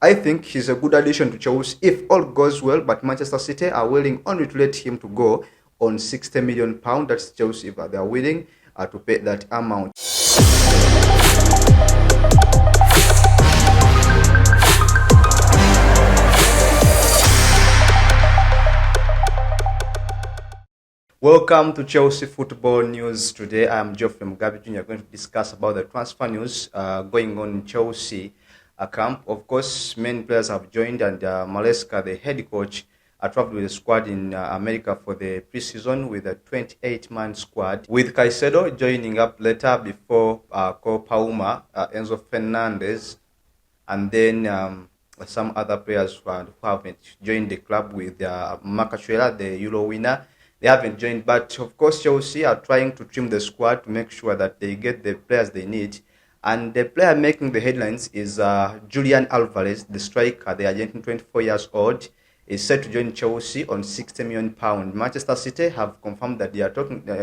I think he's a good addition to Chelsea if all goes well, but Manchester City are willing only to let him to go on £60 million. That's Chelsea, but they are willing to pay that amount. Welcome to Chelsea Football News. Today I am Geoffrey Mugabe Jr. going to discuss about the transfer news going on in Chelsea camp. Of course, many players have joined, and Maresca, the head coach, traveled with the squad in America for the preseason with a 28-man squad, with Caicedo joining up later before Cole Palmer, Enzo Fernandez, and then some other players who haven't joined the club, with Madueke, the Euro winner. They haven't joined, but of course Chelsea are trying to trim the squad to make sure that they get the players they need. And the player making the headlines is Julian Alvarez, the striker, the Argentine, 24 years old, is set to join Chelsea on £60 million. Manchester City have confirmed that they are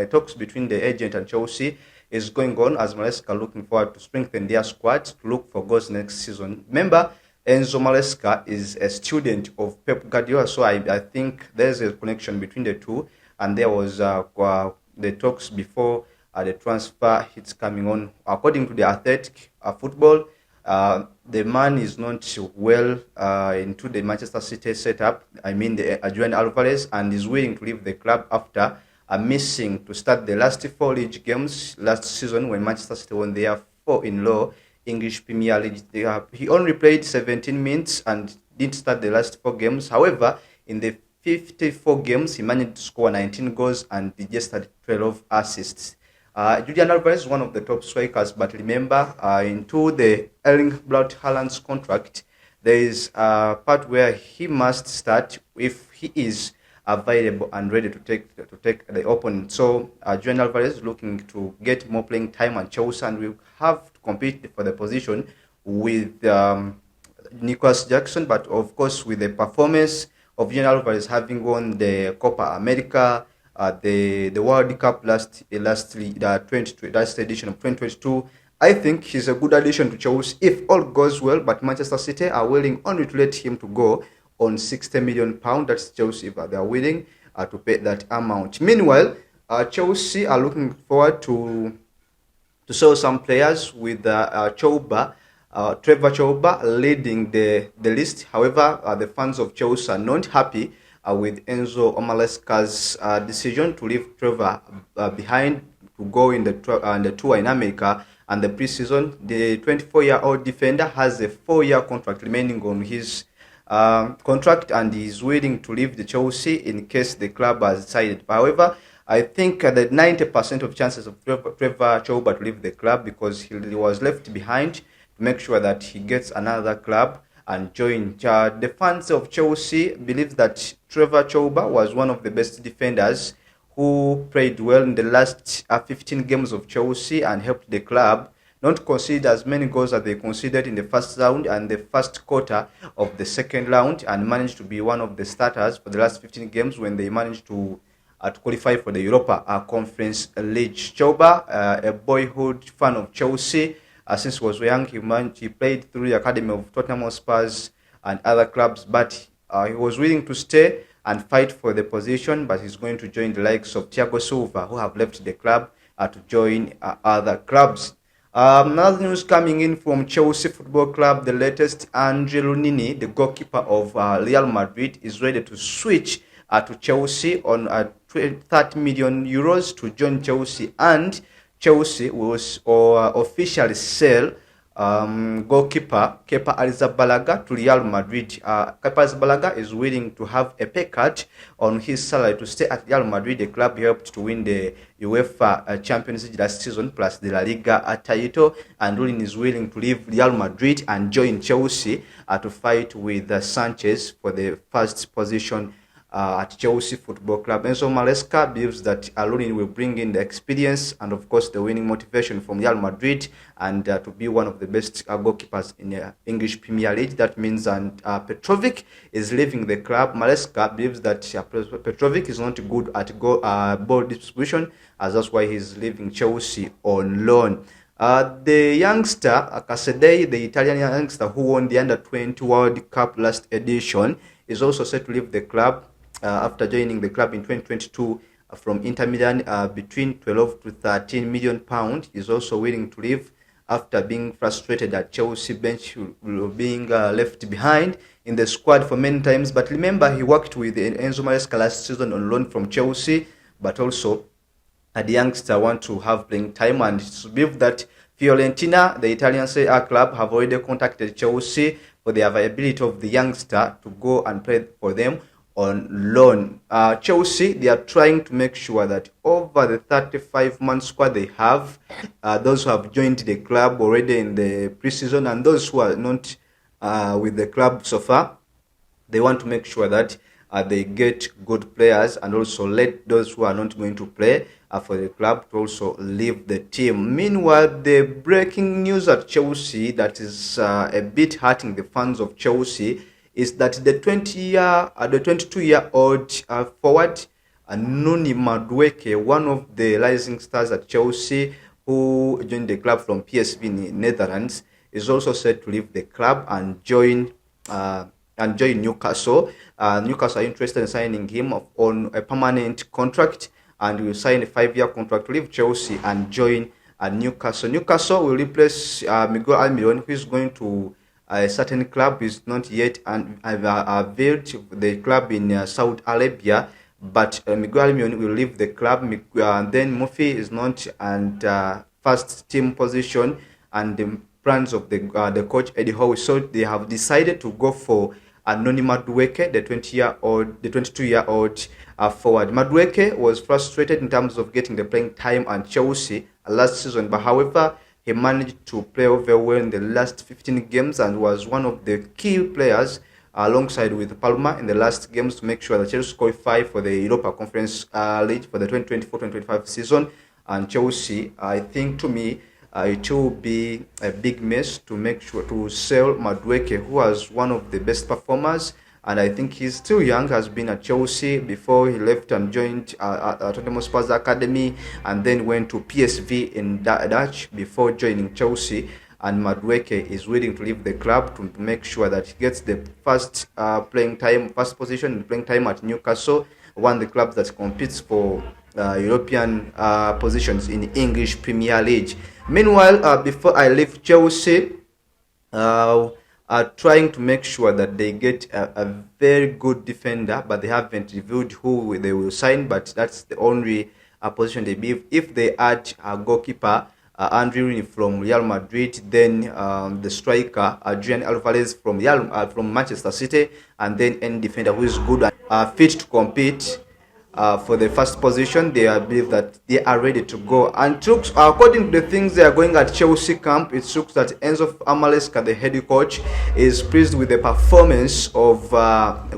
talks between the agent and Chelsea is going on, as Maresca looking forward to strengthen their squad to look for goals next season. Remember, Enzo Maresca is a student of Pep Guardiola, so I think there's a connection between the two. And there was the talks before the transfer hits coming on. According to the Athletic Football, the man is not well into the Manchester City setup. I mean, the Julian Alvarez, and is willing to leave the club after missing to start the last 4 league games last season when Manchester City won their 4-in-row English Premier League. He only played 17 minutes and didn't start the last 4 games. However, in the 54 games, he managed to score 19 goals and he just had 12 assists. Julian Alvarez is one of the top strikers, but remember, into the Erling Braut Haaland's contract, there is a part where he must start if he is available and ready to take the opponent. So Julian Alvarez is looking to get more playing time at Chelsea, and will have to compete for the position with Nicolas Jackson, but of course with the performance of Julian Alvarez having won the Copa America, the World Cup last edition of 2022. I think he's a good addition to Chelsea if all goes well, but Manchester City are willing only to let him to go on £60 million. That's Chelsea, but they are willing to pay that amount. Meanwhile, Chelsea are looking forward to sell some players, with Chalobah, Trevor Chalobah leading the list. However, the fans of Chelsea are not happy with Enzo Maresca's decision to leave Trevor behind to go in the tour in America and the preseason. The 24-year-old defender has a 4-year contract remaining on his contract, and is willing to leave the Chelsea in case the club has decided. However, I think that 90% of chances of Trevor Chalobah to leave the club, because he was left behind to make sure that he gets another club and join. The fans of Chelsea believe that Trevor Chalobah was one of the best defenders who played well in the last 15 games of Chelsea and helped the club not concede as many goals as they conceded in the first round and the first quarter of the second round, and managed to be one of the starters for the last 15 games when they managed to qualify for the Europa Conference League. Chalobah, a boyhood fan of Chelsea, since he was young, he played through the academy of Tottenham Hotspur and other clubs, but he was willing to stay and fight for the position, but he's going to join the likes of Thiago Silva, who have left the club to join other clubs. Another news coming in from Chelsea Football Club, the latest, Lunin, the goalkeeper of Real Madrid, is ready to switch to Chelsea on 30 million euros to join Chelsea, and Chelsea will officially sell goalkeeper Kepa Arrizabalaga to Real Madrid. Kepa Arrizabalaga is willing to have a pay cut on his salary to stay at Real Madrid. The club helped to win the UEFA Champions League last season, plus the La Liga title, and Lunin is willing to leave Real Madrid and join Chelsea to fight with Sanchez for the first position at Chelsea Football Club. Enzo Maresca believes that Lunin will bring in the experience and, of course, the winning motivation from Real Madrid, and to be one of the best goalkeepers in the English Premier League. That means Petrovic is leaving the club. Maresca believes that Petrovic is not good at ball distribution, as that's why he's leaving Chelsea on loan. The youngster, Casadei, the Italian youngster who won the Under-20 World Cup last edition, is also set to leave the club after joining the club in 2022 from Inter Milan between 12 to 13 million pounds. He's also willing to leave after being frustrated at Chelsea bench being left behind in the squad for many times. But remember, he worked with Enzo Maresca last season on loan from Chelsea, but also the youngster want to have playing time, and it's believed that Fiorentina, the Italian Serie A club, have already contacted Chelsea for the availability of the youngster to go and play for them on loan. Chelsea, they are trying to make sure that over the 35-man squad they have, those who have joined the club already in the preseason and those who are not with the club so far, they want to make sure that they get good players and also let those who are not going to play for the club to also leave the team. Meanwhile, the breaking news at Chelsea that is a bit hurting the fans of Chelsea is that the 22-year-old forward Noni Madueke, one of the rising stars at Chelsea who joined the club from PSV in Netherlands, is also set to leave the club and join Newcastle. Newcastle are interested in signing him on a permanent contract, and will sign a 5-year contract to leave Chelsea and join Newcastle. Newcastle will replace Miguel Almiron, who is going to a certain club. Is not yet availed the club in Saudi Arabia, but Miguel Almiron will leave the club. Then Murphy is not and first team position, and the plans of the coach Eddie Howe. So they have decided to go for Noni Madueke, the 22-year-old forward. Madueke was frustrated in terms of getting the playing time at Chelsea last season, but however, he managed to play very well in the last 15 games and was one of the key players alongside with Palma in the last games to make sure that Chelsea qualify for the Europa Conference League for the 2024-2025 season. And Chelsea, I think, to me, it will be a big mess to make sure to sell Madueke, who was one of the best performers, and I think he's still young, has been at Chelsea before he left and joined Tottenham Hotspur's academy, and then went to PSV in Dutch before joining Chelsea. And Madueke is willing to leave the club to make sure that he gets the first position in playing time at Newcastle, one of the clubs that competes for European positions in the English Premier League. Meanwhile, before I leave Chelsea, are trying to make sure that they get a very good defender, but they haven't revealed who they will sign, but that's the only position they believe. If they add a goalkeeper, Lunin from Real Madrid, then the striker, Julian Alvarez from Manchester City, and then any defender who is good and fit to compete for the first position, they believe that they are ready to go. And according to the things they are going at Chelsea camp, it looks that Enzo Maresca, the head coach, is pleased with the performance of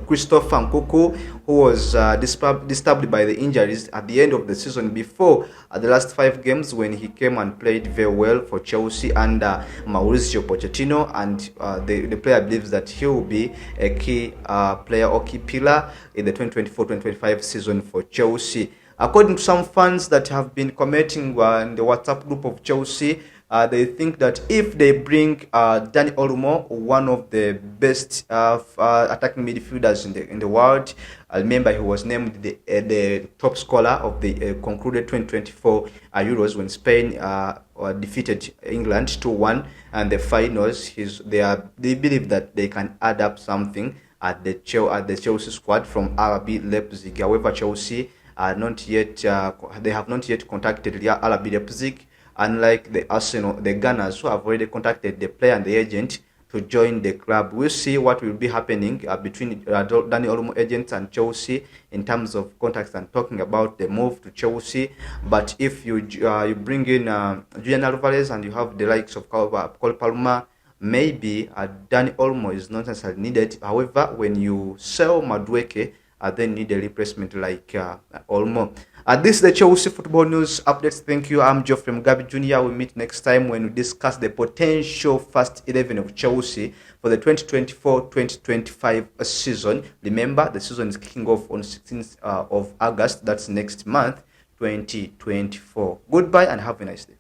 Christophe Nkunku, who was disturbed by the injuries at the end of the season before the last 5 games when he came and played very well for Chelsea under Mauricio Pochettino, and the player believes that he will be a key player or key pillar in the 2024-2025 season for Chelsea. According to some fans that have been commenting in the WhatsApp group of Chelsea, they think that if they bring Dani Olmo, one of the best attacking midfielders in the world, remember he was named the top scorer of the concluded 2024 Euros when Spain defeated England 2-1 and the finals. They believe that they can add up something at the Chelsea squad from RB Leipzig. However, Chelsea are not yet they have not yet contacted RB Leipzig, unlike the Arsenal, the Gunners, who have already contacted the player and the agent to join the club. We'll see what will be happening between Dani Olmo agents and Chelsea in terms of contacts and talking about the move to Chelsea. But if you bring in Julian Alvarez and you have the likes of Cole Palma, maybe Dani Olmo is not necessarily needed. However, when you sell Madueke, then need a replacement like Olmo. This is the Chelsea Football News Updates. Thank you. I'm Geoffrey Mugabe Jr. We'll meet next time when we discuss the potential first 11 of Chelsea for the 2024-2025 season. Remember, the season is kicking off on 16th of August. That's next month, 2024. Goodbye and have a nice day.